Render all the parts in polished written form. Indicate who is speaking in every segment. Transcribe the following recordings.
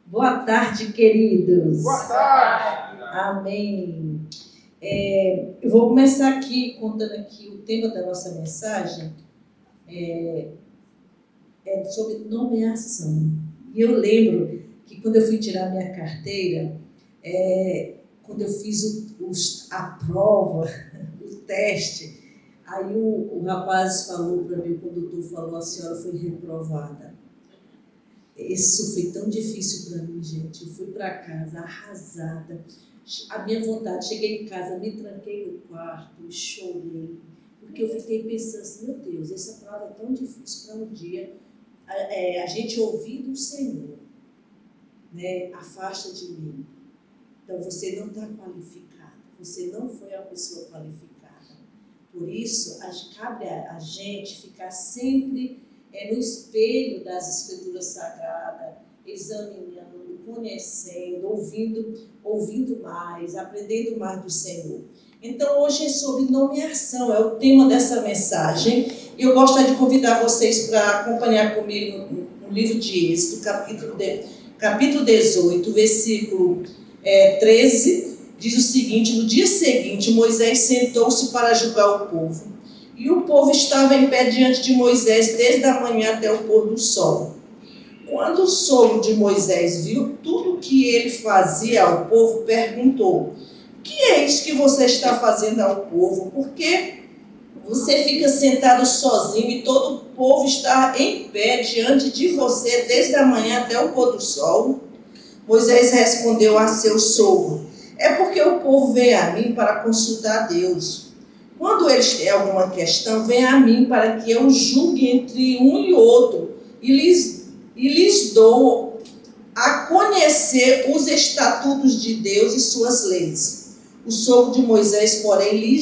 Speaker 1: Boa tarde, queridos.
Speaker 2: Boa tarde.
Speaker 1: Amém. Eu vou começar aqui contando aqui o tema da nossa mensagem. É sobre nomeação. E eu lembro que quando eu fui tirar minha carteira, quando eu fiz a prova, o teste, aí o rapaz falou para mim, o condutor falou, a senhora foi reprovada. Isso foi tão difícil para mim, gente. Eu fui para casa arrasada. A minha vontade, cheguei em casa, me tranquei no quarto e chorei. Porque eu fiquei pensando assim, meu Deus, essa prova é tão difícil para um dia a gente ouvir do Senhor, né? Afasta de mim. Então você não está qualificado. Você não foi a pessoa qualificada. Por isso, cabe a gente ficar sempre no espelho das Escrituras Sagradas, examinando, conhecendo, ouvindo mais, aprendendo mais do Senhor. Então, hoje é sobre nomeação, é o tema dessa mensagem. E eu gostaria de convidar vocês para acompanhar comigo no livro de Êxodo, capítulo 18, versículo 13, diz o seguinte: no dia seguinte, Moisés sentou-se para julgar o povo. E o povo estava em pé diante de Moisés desde a manhã até o pôr do sol. Quando o sogro de Moisés viu tudo o que ele fazia ao povo, perguntou: o que é isso que você está fazendo ao povo? Por que você fica sentado sozinho e todo o povo está em pé diante de você desde a manhã até o pôr do sol? Moisés respondeu a seu sogro: é porque o povo vem a mim para consultar a Deus. Quando eles têm alguma questão, vem a mim para que eu julgue entre um e outro e lhes dou a conhecer os estatutos de Deus e suas leis. O sogro de Moisés, porém, lhe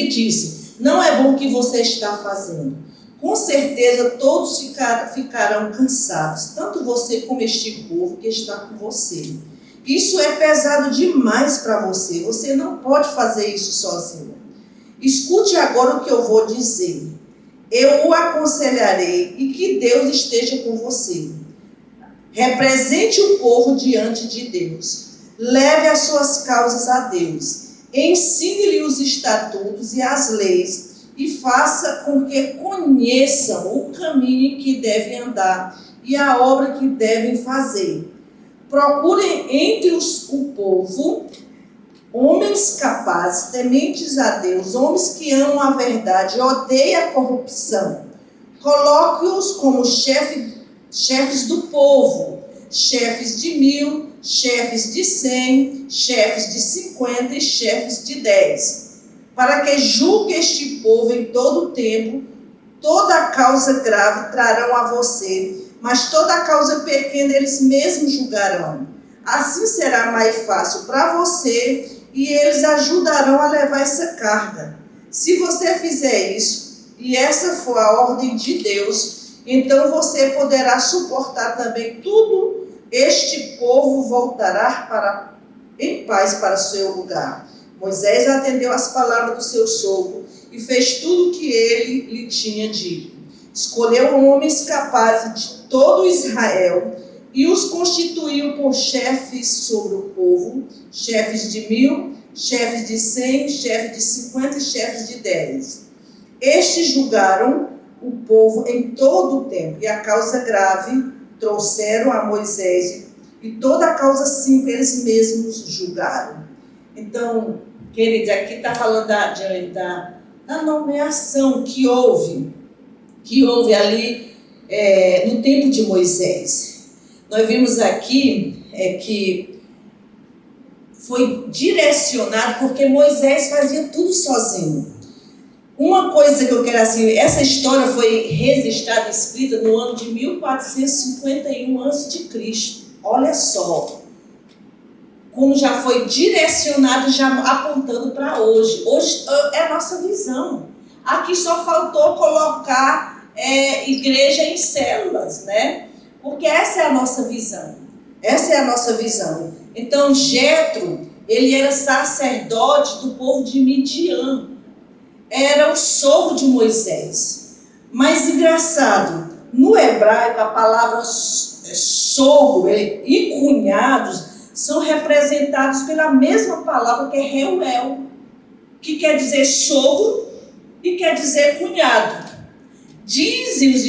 Speaker 1: disse: não é bom o que você está fazendo. Com certeza todos ficarão cansados, tanto você como este povo que está com você. Isso é pesado demais para você. Você não pode fazer isso sozinho. Escute agora o que eu vou dizer. Eu o aconselharei e que Deus esteja com você. Represente o povo diante de Deus. Leve as suas causas a Deus. Ensine-lhe os estatutos e as leis e faça com que conheçam o caminho em que devem andar e a obra que devem fazer. Procurem entre o povo homens capazes, tementes a Deus, homens que amam a verdade, odeiam a corrupção. Coloque-os como chefes do povo, chefes de 1.000, chefes de 100, chefes de 50 e chefes de 10, para que julgue este povo em todo o tempo. Toda causa grave trarão a você, mas toda causa pequena eles mesmos julgarão. Assim será mais fácil para você e eles ajudarão a levar essa carga. Se você fizer isso, e essa for a ordem de Deus, então você poderá suportar também tudo. Este povo voltará em paz para o seu lugar. Moisés atendeu às palavras do seu sogro e fez tudo o que ele lhe tinha dito. Escolheu homens capazes de todo Israel e os constituiu por chefes sobre o povo, chefes de 1.000, chefes de 100, chefes de 50 e chefes de 10. Estes julgaram o povo em todo o tempo, e a causa grave trouxeram a Moisés, e toda a causa simples eles mesmos julgaram. Então, queridos, aqui está falando da nomeação que houve ali no tempo de Moisés. Nós vimos aqui que foi direcionado porque Moisés fazia tudo sozinho. Uma coisa que eu quero assim, essa história foi registrada, escrita no ano de 1451 a.C. Olha só como já foi direcionado, já apontando para hoje. Hoje é a nossa visão. Aqui só faltou colocar igreja em células, né? Porque essa é a nossa visão. Essa é a nossa visão. Então, Jetro, ele era sacerdote do povo de Midian. Era o sogro de Moisés. Mas engraçado, no hebraico a palavra sogro e cunhados são representados pela mesma palavra que é Reuel, que quer dizer sogro e quer dizer cunhado. Dizem os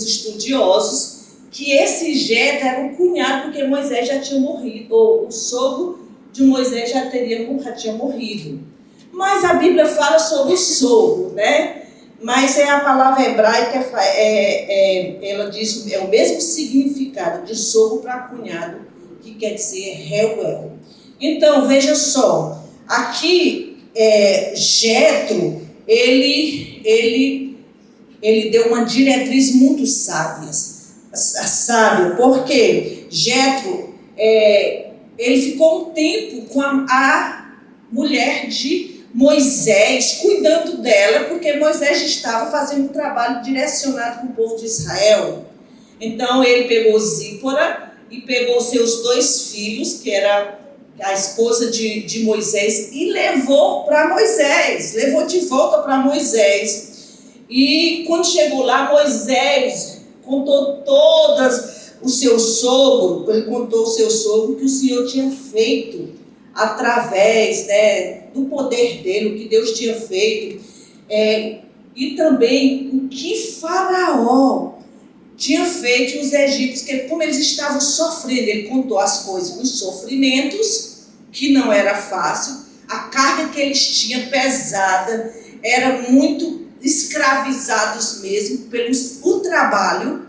Speaker 1: estudiosos que esse Jetro era um cunhado porque Moisés já tinha morrido, ou o sogro de Moisés já tinha morrido. Mas a Bíblia fala sobre o sogro, né? Mas a palavra hebraica, ela diz, é o mesmo significado de sogro para cunhado, que quer dizer Reuel. Então, veja só, aqui Jetro, ele deu uma diretriz muito sábia, porque Jetro, ele ficou um tempo com a mulher de Moisés, cuidando dela, porque Moisés estava fazendo um trabalho direcionado com o povo de Israel. Então ele pegou Zípora e pegou seus 2 filhos, que era a esposa de Moisés, e levou de volta para Moisés. E quando chegou lá, Moisés contou o seu sogro que o Senhor tinha feito através, do poder dele, o que Deus tinha feito, e também o que Faraó tinha feito os egípcios, que como eles estavam sofrendo, ele contou as coisas, os sofrimentos, que não era fácil, a carga que eles tinham pesada, era muito escravizados mesmo pelo trabalho.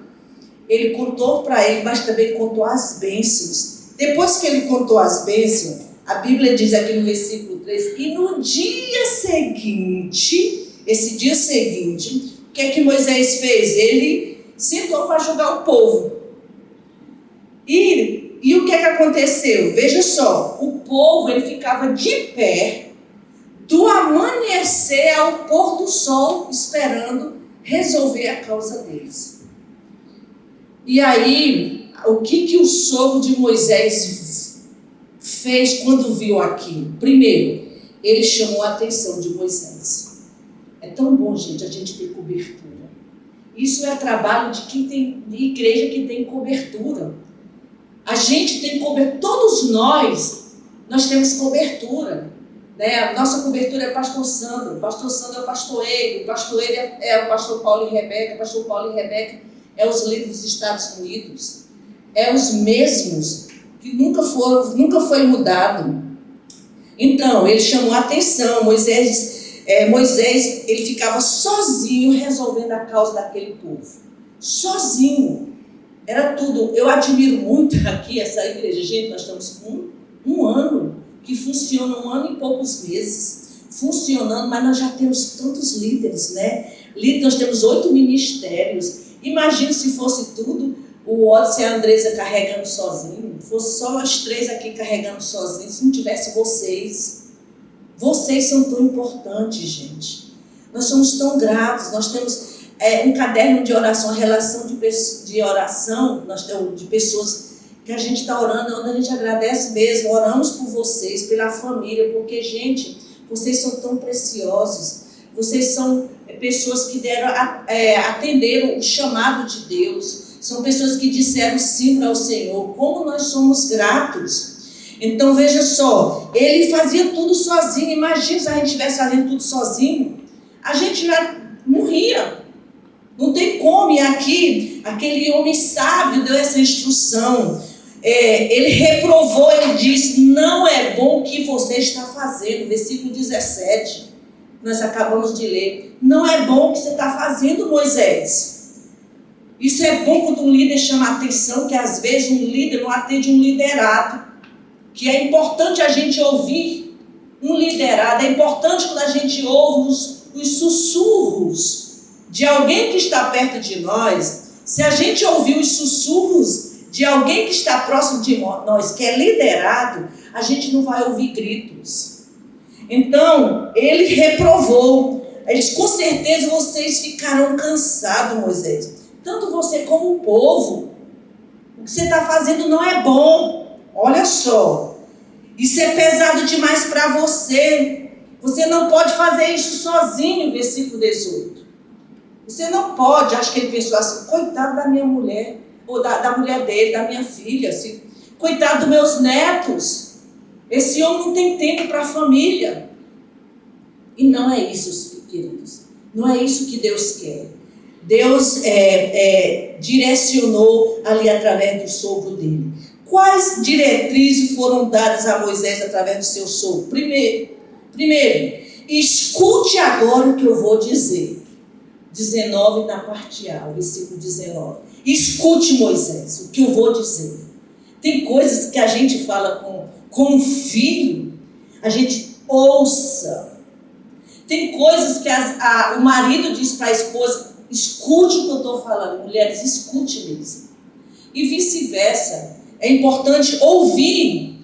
Speaker 1: Ele contou para ele, mas também contou as bênçãos. Depois que ele contou as bênçãos, a Bíblia diz aqui no versículo 3, e no dia seguinte, o que é que Moisés fez? Ele sentou para julgar o povo. E o que é que aconteceu? Veja só, o povo ele ficava de pé do amanhecer ao pôr do sol, esperando resolver a causa deles. E aí, o que o sogro de Moisés fez quando viu aquilo? Primeiro, ele chamou a atenção de Moisés. É tão bom, gente, a gente ter cobertura. Isso é trabalho de igreja que tem cobertura. A gente tem cobertura, todos nós temos cobertura. A nossa cobertura é o pastor Sandro é o pastor Eiro é o pastor Paulo e Rebeca, é os líderes dos Estados Unidos, é os mesmos que nunca foi mudado. Então, ele chamou a atenção. Moisés, ele ficava sozinho resolvendo a causa daquele povo. Sozinho. Era tudo. Eu admiro muito aqui essa igreja. Gente, nós estamos com um ano que funciona, 1 ano e poucos meses funcionando, mas nós já temos tantos líderes, Nós temos 8 ministérios. Imagina se fosse tudo o Otto e a Andresa carregando sozinho, fosse só nós 3 aqui carregando sozinhos, se não tivesse vocês. Vocês são tão importantes, gente. Nós somos tão gratos. Nós temos um caderno de oração, a relação de oração, nós temos de pessoas que a gente está orando, onde a gente agradece mesmo, oramos por vocês, pela família, porque, gente, vocês são tão preciosos, vocês são pessoas que atenderam o chamado de Deus, são pessoas que disseram sim ao Senhor, como nós somos gratos. Então, veja só, ele fazia tudo sozinho. Imagina se a gente estivesse fazendo tudo sozinho, a gente já morria. Não tem como. E aqui, aquele homem sábio deu essa instrução. Ele reprovou, ele disse, não é bom o que você está fazendo. Versículo 17, nós acabamos de ler. Não é bom o que você está fazendo, Moisés. Isso é bom quando um líder chama a atenção, que às vezes um líder não atende um liderado. Que é importante a gente ouvir um liderado. É importante quando a gente ouve os sussurros de alguém que está perto de nós. Se a gente ouvir os sussurros de alguém que está próximo de nós, que é liderado, a gente não vai ouvir gritos. Então, ele reprovou. Ele disse, com certeza vocês ficarão cansados, Moisés. Tanto você como o povo. O que você está fazendo não é bom. Olha só. Isso é pesado demais para você. Você não pode fazer isso sozinho, versículo 18. Você não pode. Acho que ele pensou assim, coitado da minha mulher. ou da mulher dele, da minha filha. Assim, coitado dos meus netos. Esse homem não tem tempo para a família. E não é isso, queridos. Não é isso que Deus quer. Deus direcionou ali através do sogro dele. Quais diretrizes foram dadas a Moisés através do seu sogro? Primeiro, escute agora o que eu vou dizer. 19 na parte A, versículo 19. Escute, Moisés, o que eu vou dizer. Tem coisas que a gente fala com um filho, a gente ouça. Tem coisas que o marido diz para a esposa, escute o que eu estou falando. Mulheres, escute mesmo. E vice-versa. É importante ouvir.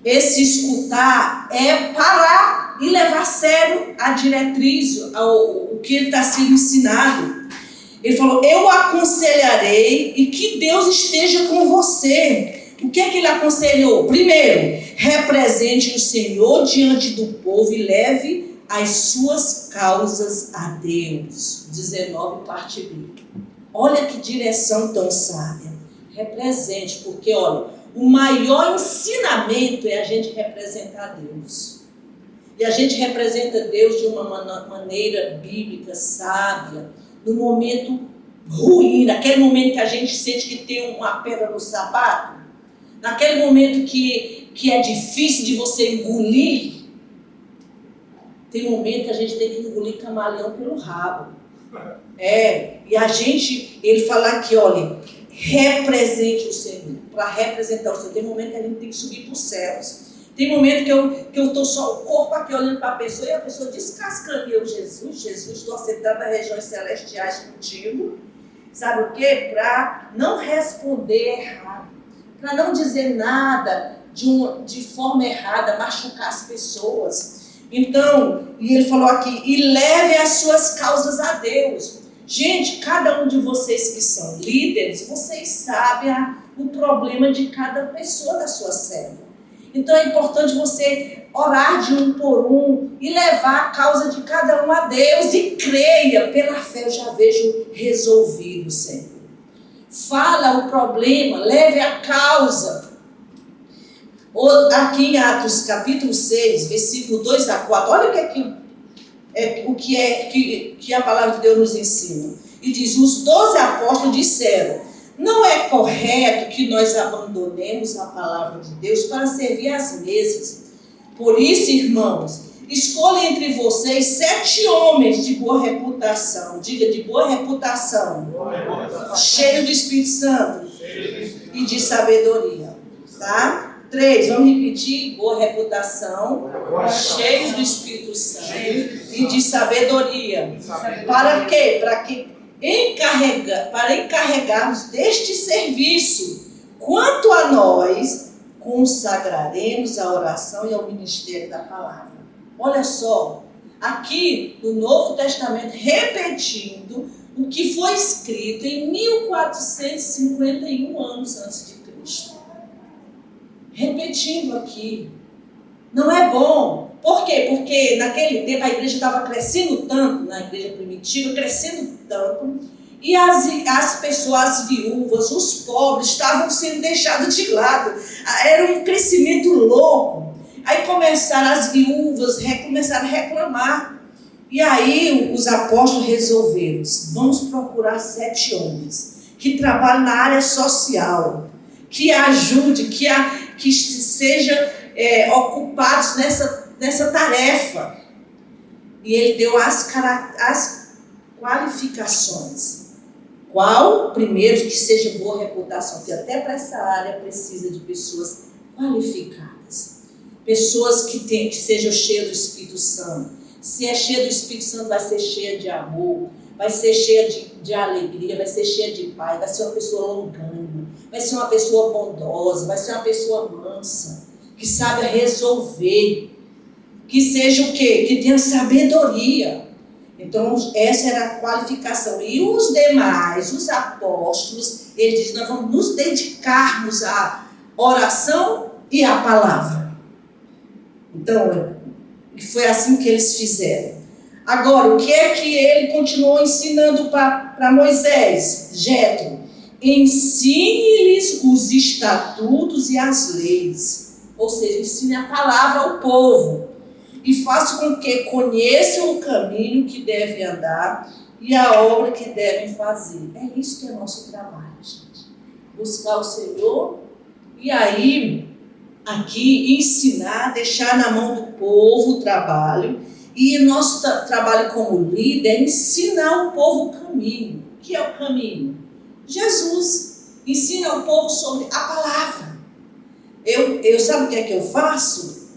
Speaker 1: Esse escutar é parar e levar a sério a diretriz, o que está sendo ensinado. Ele falou, eu aconselharei e que Deus esteja com você. O que é que ele aconselhou? Primeiro, represente o Senhor diante do povo e leve as suas causas a Deus. 19, parte B. Olha que direção tão sábia. Represente, porque olha, o maior ensinamento é a gente representar Deus. E a gente representa Deus de uma maneira bíblica, sábia, no momento ruim, naquele momento que a gente sente que tem uma pedra no sapato, naquele momento que é difícil de você engolir. Tem momento que a gente tem que engolir camaleão pelo rabo. E a gente, ele fala aqui, olha, represente o Senhor. Para representar o Senhor, tem momento que a gente tem que subir para os céus. Tem momento que eu estou só o corpo aqui olhando para a pessoa e a pessoa descascando. E eu, Jesus, estou sentado nas regiões celestiais contigo. Sabe o quê? Para não responder errado. Para não dizer nada de forma errada, machucar as pessoas. Então, e ele falou aqui, e leve as suas causas a Deus. Gente, cada um de vocês que são líderes, vocês sabem o problema de cada pessoa da sua célula. Então é importante você orar de um por um e levar a causa de cada um a Deus e creia, pela fé eu já vejo resolvido, Senhor. Fala o problema, leve a causa. Aqui em Atos capítulo 6, versículo 2 a 4, olha o que a palavra de Deus nos ensina. E diz, os 12 apóstolos disseram, não é correto que nós abandonemos a palavra de Deus para servir às mesas. Por isso, irmãos, escolha entre vocês 7 homens de boa reputação. Diga, de boa reputação. Cheios do Espírito Santo e de sabedoria. Tá? 3, vamos repetir, boa reputação, cheios do Espírito Santo e de sabedoria. Para quê? Para encarregarmos deste serviço. Quanto a nós, consagraremos a oração e ao ministério da palavra. Olha só, aqui no Novo Testamento, repetindo o que foi escrito em 1451 anos antes de Cristo. Repetindo aqui. Não é bom. Por quê? Porque naquele tempo a igreja estava crescendo tanto, na igreja primitiva, crescendo tanto, e as pessoas, as viúvas, os pobres, estavam sendo deixados de lado. Era um crescimento louco. Aí as viúvas começaram a reclamar. E aí os apóstolos resolveram, vamos procurar 7 homens que trabalham na área social, que ajudem, que sejam ocupados nessa tarefa. E ele deu as qualificações. Qual? Primeiro, que seja boa reputação, porque até para essa área precisa de pessoas qualificadas. Pessoas que sejam cheias do Espírito Santo. Se é cheia do Espírito Santo, vai ser cheia de amor, vai ser cheia de alegria, vai ser cheia de paz, vai ser uma pessoa longânima, vai ser uma pessoa bondosa, vai ser uma pessoa mansa, que sabe resolver, que seja o quê? Que tenha sabedoria. Então, essa era a qualificação. E os demais, os apóstolos, eles dizem, nós vamos nos dedicarmos à oração e à palavra. Então, foi assim que eles fizeram. Agora, o que é que ele continuou ensinando para Moisés? Jétro, ensine-lhes os estatutos e as leis. Ou seja, ensine a palavra ao povo. E faça com que conheçam o caminho que devem andar e a obra que devem fazer. É isso que é nosso trabalho, gente. Buscar o Senhor e aí, aqui, ensinar, deixar na mão do povo o trabalho. E nosso trabalho como líder é ensinar o povo o caminho. O que é o caminho? Jesus ensina o povo sobre a palavra. Eu sabe o que é que eu faço?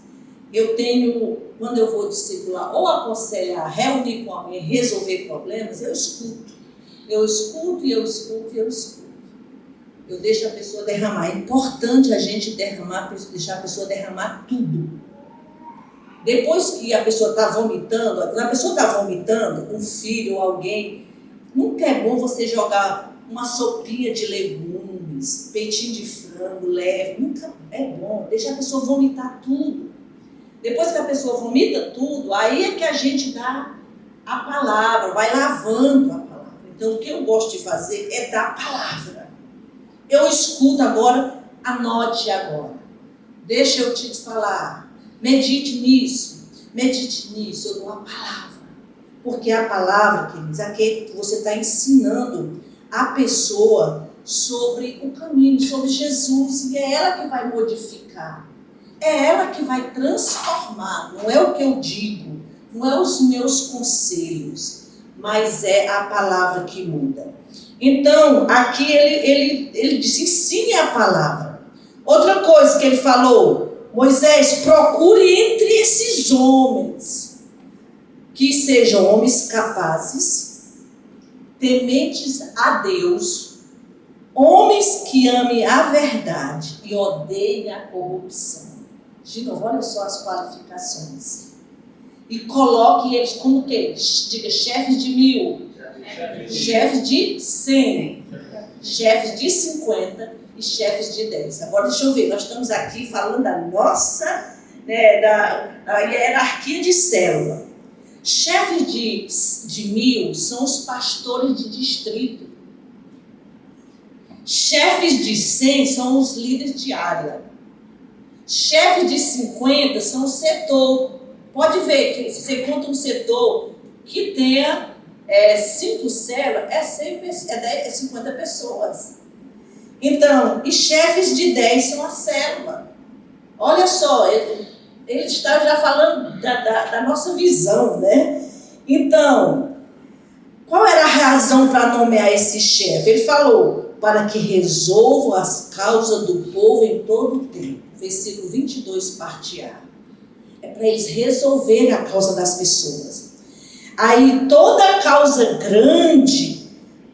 Speaker 1: Eu tenho, quando eu vou discipular ou aconselhar, reunir com alguém, resolver problemas, eu escuto. Eu escuto e eu escuto e eu escuto. Eu deixo a pessoa derramar. É importante a gente deixar a pessoa derramar tudo. Depois que a pessoa está vomitando, quando a pessoa está vomitando, um filho ou alguém, nunca é bom você jogar uma sopinha de legumes, peitinho de frango leve, nunca é bom. Deixa a pessoa vomitar tudo. Depois que a pessoa vomita tudo, aí é que a gente dá a palavra, vai lavando a palavra. Então, o que eu gosto de fazer é dar a palavra. Eu escuto agora, anote agora. Deixa eu te falar. Medite nisso, eu dou a palavra. Porque a palavra, queridos, aqui você está ensinando a pessoa sobre o caminho, sobre Jesus, e é ela que vai modificar, é ela que vai transformar, não é o que eu digo, não é os meus conselhos, mas é a palavra que muda. Então, aqui ele disse, ensine a palavra. Outra coisa que ele falou, Moisés, procure entre esses homens, que sejam homens capazes, tementes a Deus, homens que amem a verdade e odeiem a corrupção. De novo, olha só as qualificações. E coloque eles como que? Diga, chefes de 1000, chefes de 100, chefes de 50 e chefes de 10. Agora deixa eu ver, nós estamos aqui falando da nossa, da hierarquia de célula. Chefes de 1000 são os pastores de distrito. Chefes de 100 são os líderes de área. Chefes de 50 são o setor. Pode ver que se você conta um setor que tenha 5 células, é 50 pessoas. Então, e chefes de 10 são a célula. Olha só, ele está já falando da nossa visão, né? Então, qual era a razão para nomear esse chefe? Ele falou, para que resolvam as causas do povo em todo o tempo. Versículo 22, parte A. É para eles resolverem a causa das pessoas. Aí toda causa grande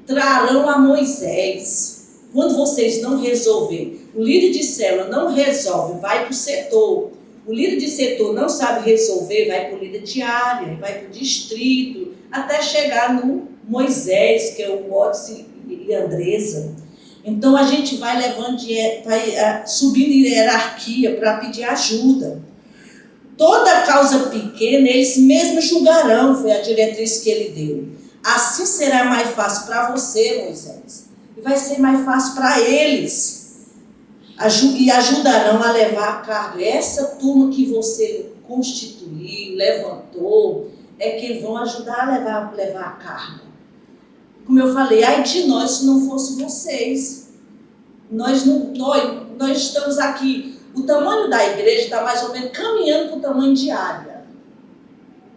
Speaker 1: trarão a Moisés. Quando vocês não resolverem, o líder de célula não resolve, vai para o setor. O líder de setor não sabe resolver, vai para o líder de área, vai para o distrito, até chegar no Moisés, que é o Motes e Andresa. Então a gente vai levando, vai subindo em hierarquia para pedir ajuda. Toda causa pequena, eles mesmos julgarão, foi a diretriz que ele deu. Assim será mais fácil para você, Moisés. E vai ser mais fácil para eles. E ajudarão a levar a carga. Essa turma que você constituiu, levantou, é que vão ajudar a levar a carga. Como eu falei, ai de nós se não fosse vocês. Nós estamos aqui. O tamanho da igreja está mais ou menos caminhando para o tamanho de área.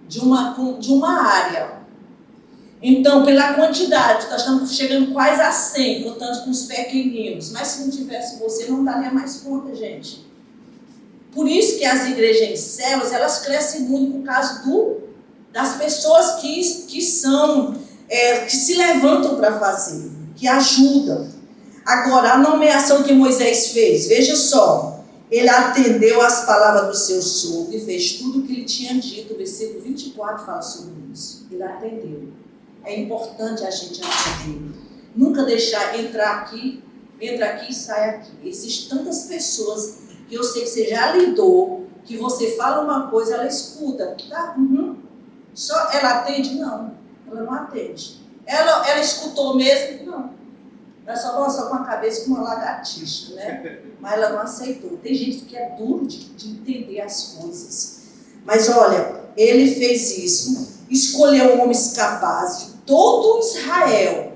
Speaker 1: De uma área. Então, pela quantidade, nós estamos chegando quase a 100, contando com os pequeninos. Mas se não tivesse você, não daria mais conta, gente. Por isso que as igrejas em células, elas crescem muito por causa das pessoas que se levantam para fazer, que ajudam. Agora, a nomeação que Moisés fez, veja só, ele atendeu às palavras do seu sogro e fez tudo o que ele tinha dito. O versículo 24 fala sobre isso. Ele atendeu. É importante a gente atender. Nunca deixar entra aqui e sai aqui. Existem tantas pessoas que eu sei que você já lidou, que você fala uma coisa, ela escuta. Tá? Só ela atende? Não. Ela não atende. Ela escutou mesmo? Não. Ela só balançou com a cabeça com uma lagartixa, né? Mas ela não aceitou. Tem gente que é duro de entender as coisas. Mas olha, ele fez isso, escolheu homens capazes de todo Israel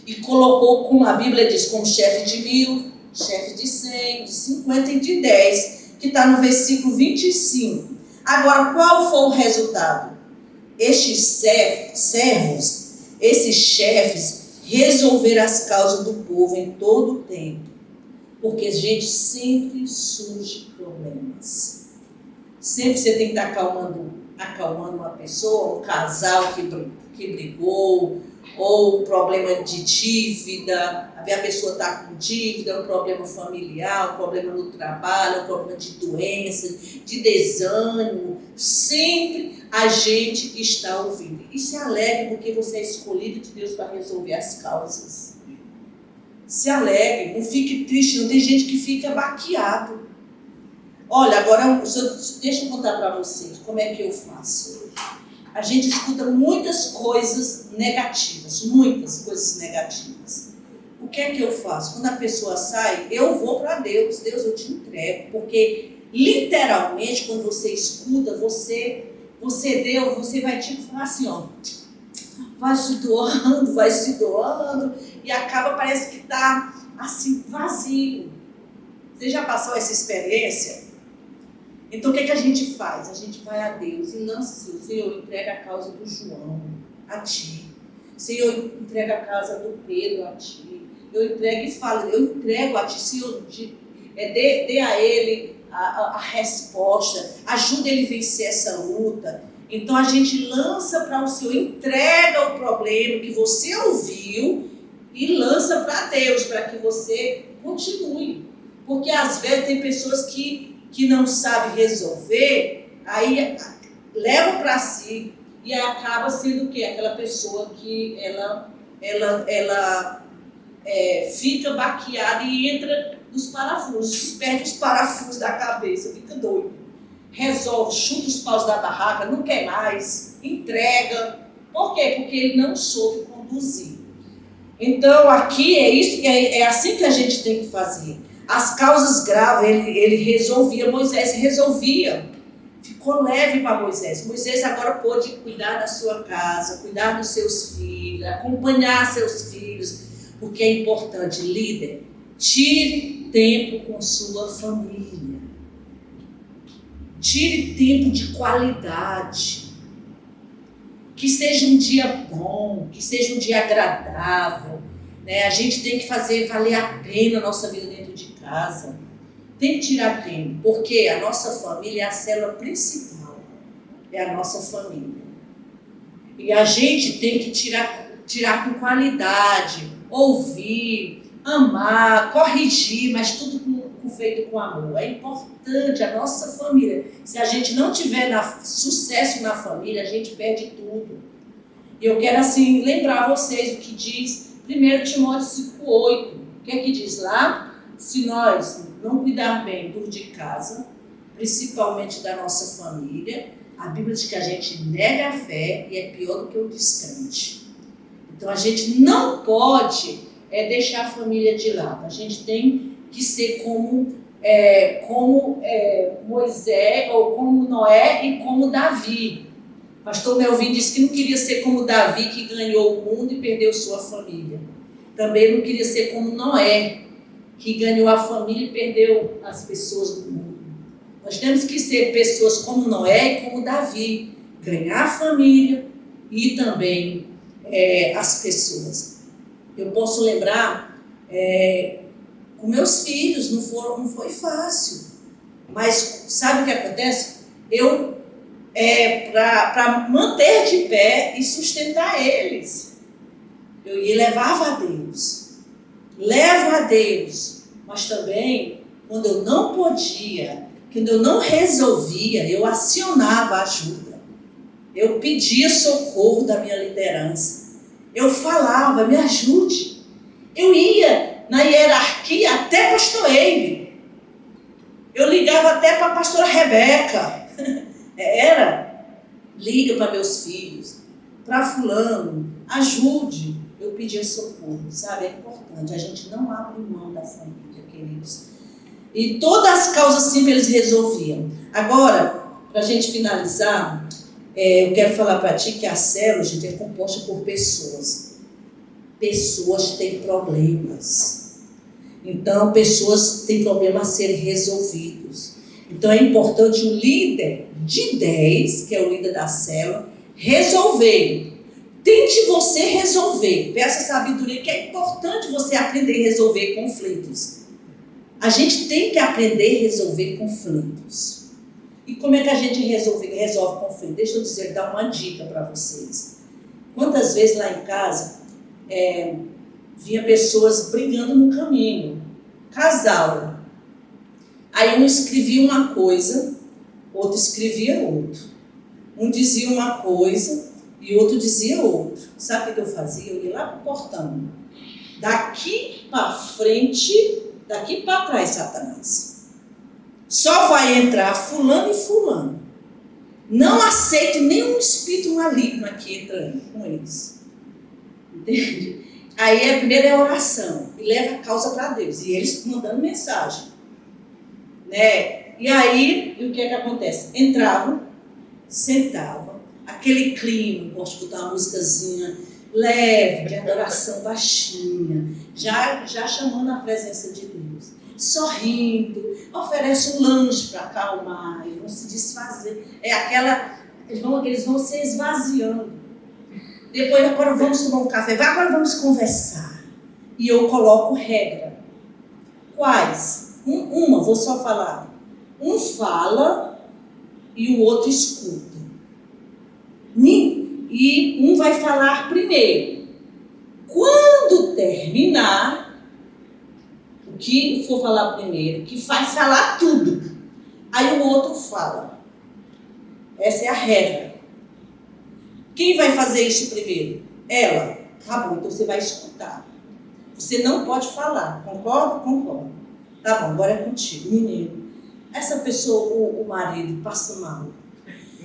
Speaker 1: e colocou, como a Bíblia diz, como chefe de 1000, chefe de 100, de 50 e de 10, que está no versículo 25. Agora, qual foi o resultado? Estes servos, esses chefes, resolveram as causas do povo em todo o tempo. Porque, gente, sempre surge problemas. Sempre você tem que estar acalmando uma pessoa, um casal que brigou, ou um problema de dívida, a pessoa está com dívida, um problema familiar, um problema no trabalho, um problema de doença, de desânimo. Sempre a gente está ouvindo. E se alegre porque você é escolhido de Deus para resolver as causas. Se alegre, não fique triste, não tem gente que fica baqueado. Olha, agora deixa eu contar para vocês como é que eu faço. A gente escuta muitas coisas negativas, muitas coisas negativas. O que é que eu faço? Quando a pessoa sai, eu vou para Deus. Deus, eu te entrego. Porque, literalmente, quando você escuta, você vai tipo falar assim, ó, vai se doando, e acaba, parece que está assim, vazio. Você já passou essa experiência? Então, o que a gente faz? A gente vai a Deus e lança, Senhor, entrega a causa do João a Ti. Senhor, entrega a causa do Pedro a Ti. Eu entrego e falo, eu entrego a Ti, Senhor, dê a ele a resposta, ajuda ele a vencer essa luta. Então, a gente lança para o Senhor, entrega o problema que você ouviu e lança para Deus, para que você continue. Porque, às vezes, tem pessoas que não sabe resolver, aí leva para si e acaba sendo o quê? Aquela pessoa que ela fica baqueada e entra nos parafusos, perde os parafusos da cabeça, fica doido. Resolve, chuta os paus da barraca, não quer mais, entrega. Por quê? Porque ele não soube conduzir. Então, aqui é assim que a gente tem que fazer. As causas graves, ele resolvia, Moisés resolvia. Ficou leve para Moisés. Moisés agora pôde cuidar da sua casa, cuidar dos seus filhos, acompanhar seus filhos, porque é importante, líder, tire tempo com sua família. Tire tempo de qualidade. Que seja um dia bom, que seja um dia agradável. Né? A gente tem que fazer valer a pena a nossa vida dentro de casa. Tem que tirar tempo, porque a nossa família é a célula principal. É a nossa família. E a gente tem que tirar com qualidade, ouvir, amar, corrigir, mas tudo feito com amor. É importante a nossa família. Se a gente não tiver sucesso na família, a gente perde tudo. E eu quero assim lembrar vocês o que diz 1 Timóteo 5,8. O que é que diz lá? Se nós não cuidar bem do de casa, principalmente da nossa família, a Bíblia diz que a gente nega a fé e é pior do que o descrente. Então a gente não pode deixar a família de lado. A gente tem que ser como Moisés, ou como Noé e como Davi. Pastor Melvin disse que não queria ser como Davi, que ganhou o mundo e perdeu sua família. Também não queria ser como Noé, que ganhou a família e perdeu as pessoas do mundo. Nós temos que ser pessoas como Noé e como Davi, ganhar a família e também as pessoas. Eu posso lembrar, com meus filhos, não foi fácil. Mas sabe o que acontece? Eu, para manter de pé e sustentar eles, eu ia levava a Deus. Levo a Deus. Mas também, quando eu não podia, quando eu não resolvia, eu acionava ajuda. Eu pedia socorro da minha liderança. Eu falava, me ajude. Eu ia na hierarquia até pastor Eibe. Eu ligava até para a pastora Rebeca. Liga para meus filhos, para fulano, ajude. eu pedia socorro, sabe? É importante, a gente não abre mão da família, queridos. E todas as causas simples eles resolviam. Agora, para a gente finalizar, eu quero falar para ti que a célula, gente, é composta por pessoas. Pessoas têm problemas. Então, pessoas têm problemas a serem resolvidos. Então, é importante o líder de 10, que é o líder da célula, resolver. Tente você resolver. Peça sabedoria, que é importante você aprender a resolver conflitos. A gente tem que aprender a resolver conflitos. E como é que a gente resolve conflito? Deixa eu dizer, dar uma dica para vocês. Quantas vezes lá em casa, vinha pessoas brigando no caminho, casal. Aí um escrevia uma coisa, outro escrevia outra. Um dizia uma coisa e outro dizia outra. Sabe o que eu fazia? Eu ia lá pro portão. Daqui para frente, daqui para trás, Satanás. Só vai entrar fulano e fulano. Não aceito nenhum espírito maligno aqui entrando com eles. Entende? Aí a primeira é a oração. E leva a causa para Deus. E eles mandando mensagem. Né? E aí, o que é que acontece? Entravam, sentavam. Aquele clima, gosto de escutar uma musicazinha leve, de adoração baixinha. Já chamando a presença de Deus. Sorrindo, oferece um lanche para acalmar, eles vão se desfazer. Eles vão se esvaziando. Depois, agora vamos tomar um café, agora vamos conversar. E eu coloco regra. Quais? Vou só falar. Um fala e o outro escuta. E um vai falar primeiro. Quando terminar, o que for falar primeiro, que faz falar tudo. Aí o outro fala. Essa é a regra. Quem vai fazer isso primeiro? Ela. Tá bom, então você vai escutar. Você não pode falar. Concorda? Concordo. Tá bom, agora é contigo, menino. Essa pessoa, o marido, passa mal.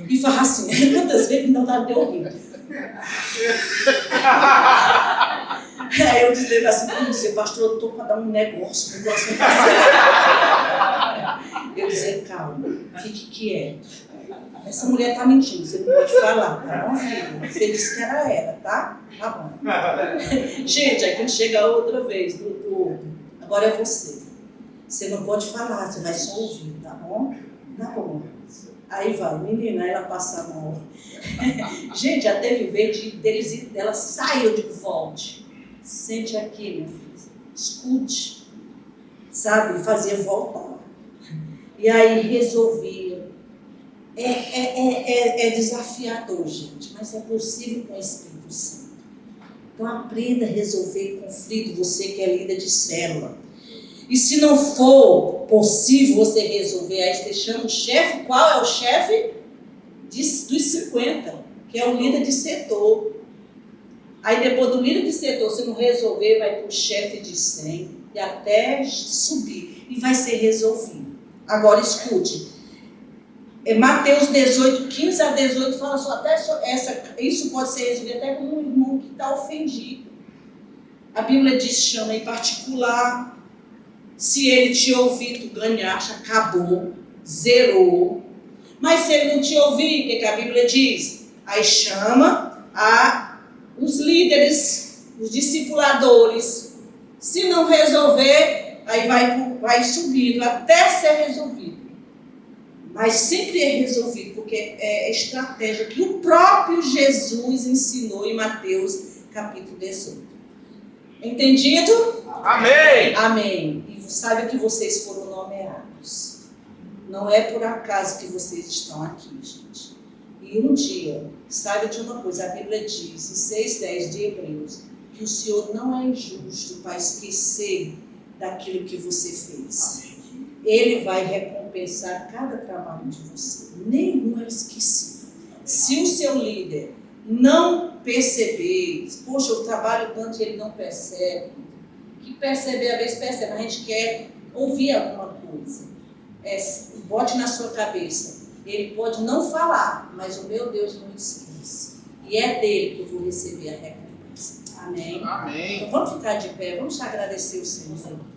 Speaker 1: E fala assim, quantas vezes não dá de ouvir. Aí eu dizendo assim, como dizer, pastor, eu estou para dar um negócio. Eu dizer, calma, fique quieto. Essa mulher está mentindo, você não pode falar, tá bom, filho? Você disse que era ela, tá? Tá bom. Gente, aí quando chega outra vez do outro, agora é você. Você não pode falar, você vai só ouvir, tá bom? Tá bom. Aí vai, menina, ela passa mal. Gente, já teve vez dela saiu de volte. Sente aqui, minha filha. Escute. Sabe? Fazia voltar. E aí resolvia. É desafiador, gente, mas é possível com o Espírito Santo. Então aprenda a resolver conflito, você que é líder de célula. E se não for possível você resolver, aí você chama o chefe. Qual é o chefe? Dos 50, que é o líder de setor. Aí depois do líder de setor, se não resolver, vai para o chefe de 100 e até subir. E vai ser resolvido. Agora escute. Mateus 18, 15 a 18 fala só até isso pode ser resolvido até com um irmão que está ofendido. A Bíblia diz, chama em particular. Se ele te ouvir, tu ganhaste, acabou, zerou. Mas se ele não te ouvir, o que a Bíblia diz? Aí chama os líderes, os discipuladores. Se não resolver, aí vai subindo até ser resolvido. Mas sempre é resolvido, porque é estratégia que o próprio Jesus ensinou em Mateus capítulo 18. Entendido?
Speaker 2: Amém!
Speaker 1: Amém. E saiba que vocês foram nomeados. Não é por acaso que vocês estão aqui, gente. E um dia, saiba de uma coisa, a Bíblia diz, em 6:10 de Hebreus, que o Senhor não é injusto para esquecer daquilo que você fez. Amém. Ele vai recompensar cada trabalho de você. Nenhum é esquecido. Se o seu líder não perceber, poxa, eu trabalho tanto e ele não percebe, que perceber, às vezes percebe, a gente quer ouvir alguma coisa. Bote na sua cabeça, ele pode não falar, mas o meu Deus não esquece. E é dele que eu vou receber a recompensa. Amém?
Speaker 2: Amém.
Speaker 1: Então vamos ficar de pé, vamos agradecer o Senhor.